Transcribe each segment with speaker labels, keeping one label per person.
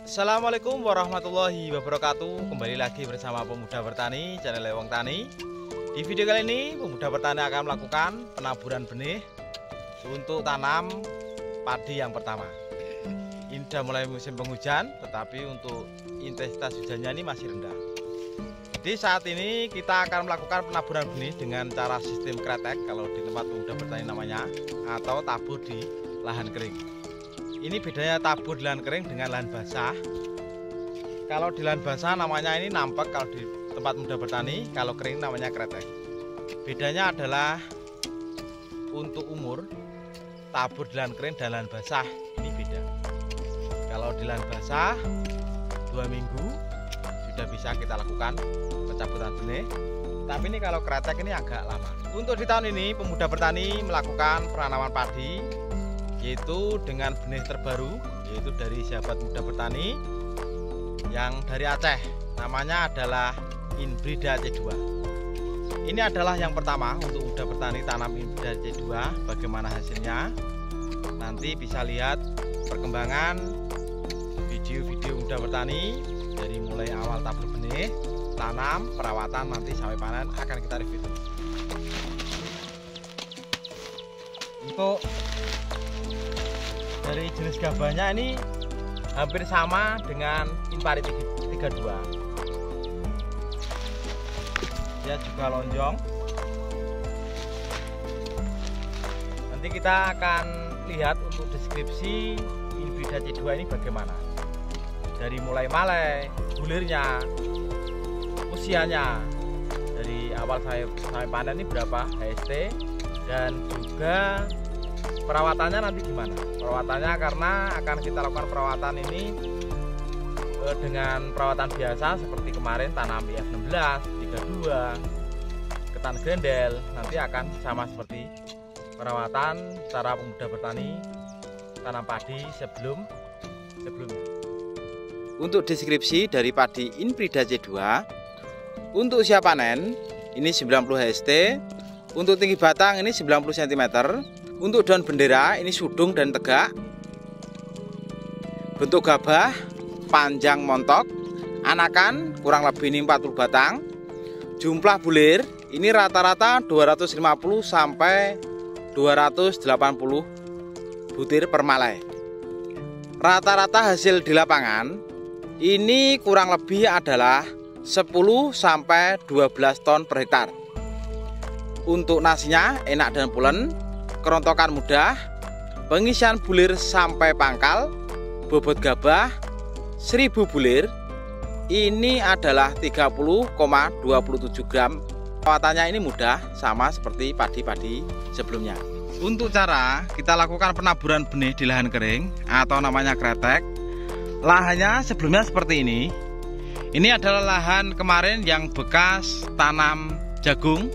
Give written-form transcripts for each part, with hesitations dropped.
Speaker 1: Assalamualaikum warahmatullahi wabarakatuh. Kembali lagi bersama Pemuda Bertani, channel Lewong Tani. Di video kali ini Pemuda Bertani akan melakukan penaburan benih untuk tanam padi yang pertama. Ini sudah mulai musim penghujan, tetapi untuk intensitas hujannya ini masih rendah. Jadi saat ini kita akan melakukan penaburan benih dengan cara sistem kretek, kalau di tempat Pemuda Bertani namanya, atau tabur di lahan kering. Ini bedanya tabur di lahan kering dengan lahan basah. Kalau di lahan basah namanya ini nampek, kalau di tempat Pemuda Bertani, kalau kering namanya kretek. Bedanya adalah untuk umur, tabur di lahan kering dan lahan basah ini beda. Kalau di lahan basah 2 minggu sudah bisa kita lakukan pencabutan benih. Tapi ini kalau kretek ini agak lama. Untuk di tahun ini Pemuda Bertani melakukan penanaman padi, yaitu dengan benih terbaru, yaitu dari sahabat Muda Bertani yang dari Aceh, namanya adalah Inbrida C2. Ini adalah yang pertama untuk Muda Bertani tanam Inbrida C2. Bagaimana hasilnya nanti bisa lihat perkembangan video-video Muda Bertani dari mulai awal tabur benih, tanam, perawatan, nanti sampai panen akan kita review. Untuk dari jenis gabahnya ini hampir sama dengan Impari 32. Dia juga lonjong. Nanti kita akan lihat untuk deskripsi Inbrida C2 ini bagaimana. Dari mulai malai, bulirnya, usianya, dari awal sampai panen ini berapa HST, dan juga perawatannya nanti gimana. Perawatannya karena akan kita lakukan perawatan ini dengan perawatan biasa seperti kemarin tanam IF16, 32, ketan grendel, nanti akan sama seperti perawatan cara Pemuda Bertani tanam padi sebelumnya. Untuk deskripsi dari padi Inbrida C2, untuk usia panen ini 90 HST, untuk tinggi batang ini 90 cm. Untuk daun bendera ini sudung dan tegak. Bentuk gabah panjang montok. Anakan kurang lebih ini 40 batang. Jumlah bulir ini rata-rata 250 sampai 280 butir per malai. Rata-rata hasil di lapangan ini kurang lebih adalah 10 sampai 12 ton per hektar. Untuk nasinya enak dan pulen, kerontokan mudah, pengisian bulir sampai pangkal, bobot gabah 1000 bulir ini adalah 30,27 gram. Perawatannya ini mudah, sama seperti padi-padi sebelumnya. Untuk cara kita lakukan penaburan benih di lahan kering atau namanya kretek, lahannya sebelumnya seperti ini. Ini adalah lahan kemarin yang bekas tanam jagung,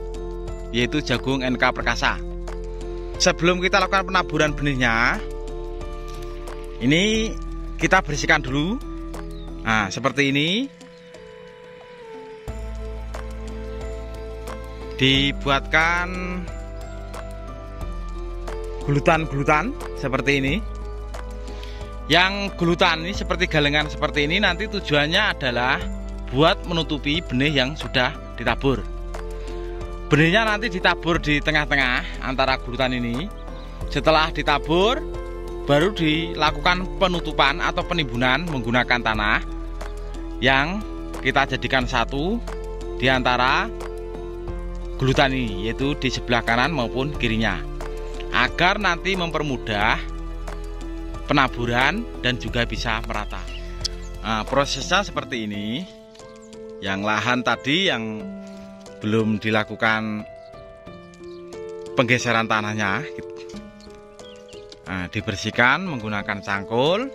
Speaker 1: yaitu jagung NK Perkasa. Sebelum kita lakukan penaburan benihnya, ini kita bersihkan dulu. Nah, seperti ini. Dibuatkan gulutan-gulutan seperti ini. Yang gulutan ini seperti galengan seperti ini, nanti tujuannya adalah buat menutupi benih yang sudah ditabur. Benihnya nanti ditabur di tengah-tengah antara gulutan ini. Setelah ditabur, baru dilakukan penutupan atau penimbunan menggunakan tanah yang kita jadikan satu di antara gulutan ini, yaitu di sebelah kanan maupun kirinya, agar nanti mempermudah penaburan dan juga bisa merata. Nah, prosesnya seperti ini. Yang lahan tadi yang belum dilakukan penggeseran tanahnya, nah, dibersihkan menggunakan cangkul.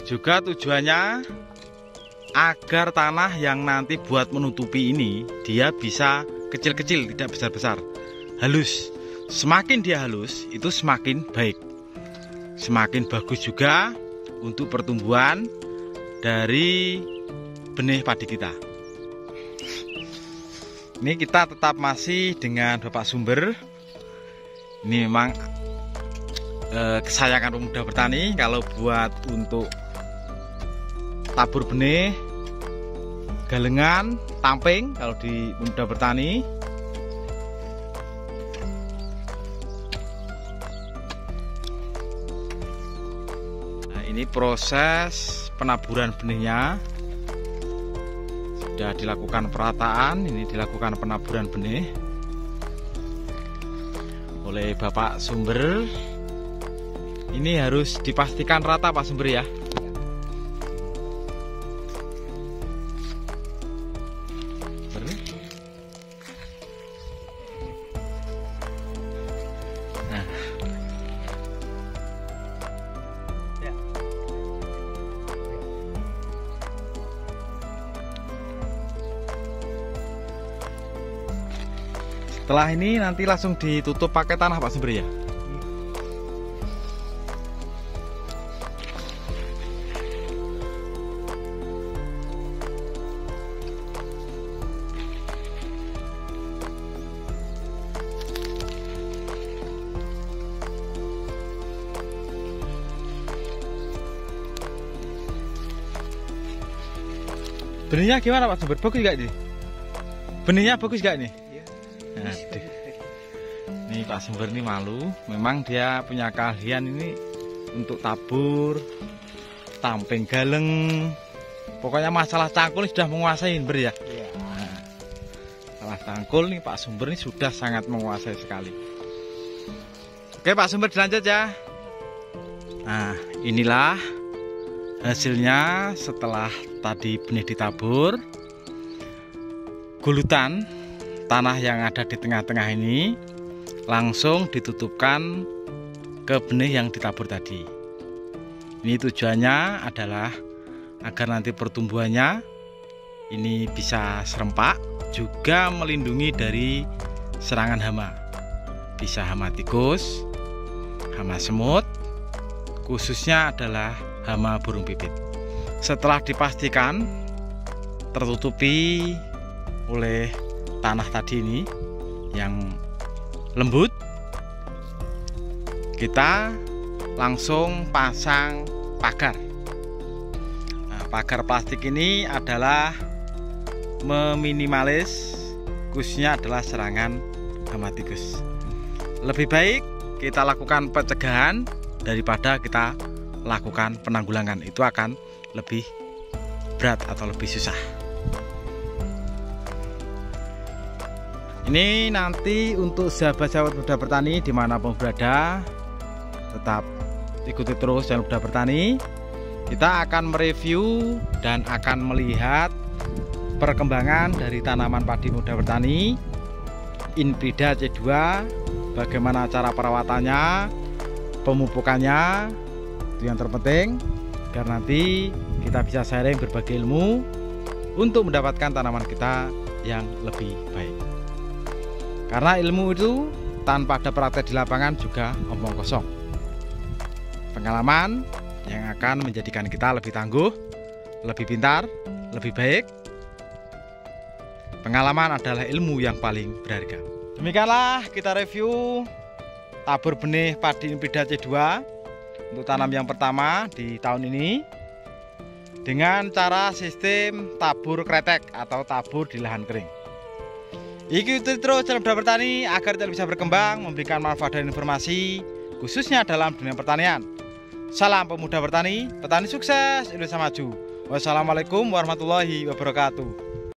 Speaker 1: Juga tujuannya agar tanah yang nanti buat menutupi ini dia bisa kecil-kecil, tidak besar-besar, halus. Semakin dia halus itu semakin baik, semakin bagus juga untuk pertumbuhan dari benih padi kita. Ini kita tetap masih dengan Bapak Sumber. Ini memang kesayangan pemuda bertani. Kalau buat untuk tabur benih, galengan, tamping kalau di pemuda bertani. Nah, ini proses penaburan benihnya. Sudah dilakukan perataan, ini dilakukan penaburan benih oleh Bapak Sumber. Ini harus dipastikan rata Pak Sumber ya. Nah. Setelah ini nanti langsung ditutup pakai tanah Pak Sumber ya. Benihnya gimana Pak Sumber? Bagus gak nih? Benihnya bagus gak nih? Iya. Aduh. Nih Pak Sumber nih malu. Memang dia punya keahlian ini untuk tabur, tamping galeng. Pokoknya masalah cangkul sudah menguasai Ber ya. Iya. Nah, masalah cangkul nih Pak Sumber ini sudah sangat menguasai sekali. Oke Pak Sumber dilanjut ya. Nah inilah hasilnya setelah tadi benih ditabur. Gulutan tanah yang ada di tengah-tengah ini langsung ditutupkan ke benih yang ditabur tadi. Ini tujuannya adalah agar nanti pertumbuhannya ini bisa serempak, juga melindungi dari serangan hama. Bisa hama tikus, hama semut, khususnya adalah hama burung pipit. Setelah dipastikan tertutupi oleh tanah tadi ini yang lembut, kita langsung pasang pagar. Nah, pagar plastik ini adalah meminimalis khususnya adalah serangan hama tikus. Lebih baik kita lakukan pencegahan daripada kita lakukan penanggulangan. Itu akan lebih berat atau lebih susah. Ini nanti untuk sahabat-sahabat muda bertani dimanapun berada, tetap ikuti terus channel Muda Bertani. Kita akan mereview dan akan melihat perkembangan dari tanaman padi muda bertani Inbrida C2, bagaimana cara perawatannya, pemupukannya, itu yang terpenting, agar nanti kita bisa sharing berbagi ilmu untuk mendapatkan tanaman kita yang lebih baik. Karena ilmu itu tanpa ada praktek di lapangan juga omong kosong. Pengalaman yang akan menjadikan kita lebih tangguh, lebih pintar, lebih baik. Pengalaman adalah ilmu yang paling berharga. Demikianlah kita review tabur benih padi Inbrida C2 untuk tanam yang pertama di tahun ini dengan cara sistem tabur kretek atau tabur di lahan kering. Ikuti terus channel Muda Bertani agar kita bisa berkembang, memberikan manfaat dan informasi khususnya dalam dunia pertanian. Salam pemuda bertani, petani sukses, Indonesia maju. Wassalamualaikum warahmatullahi wabarakatuh.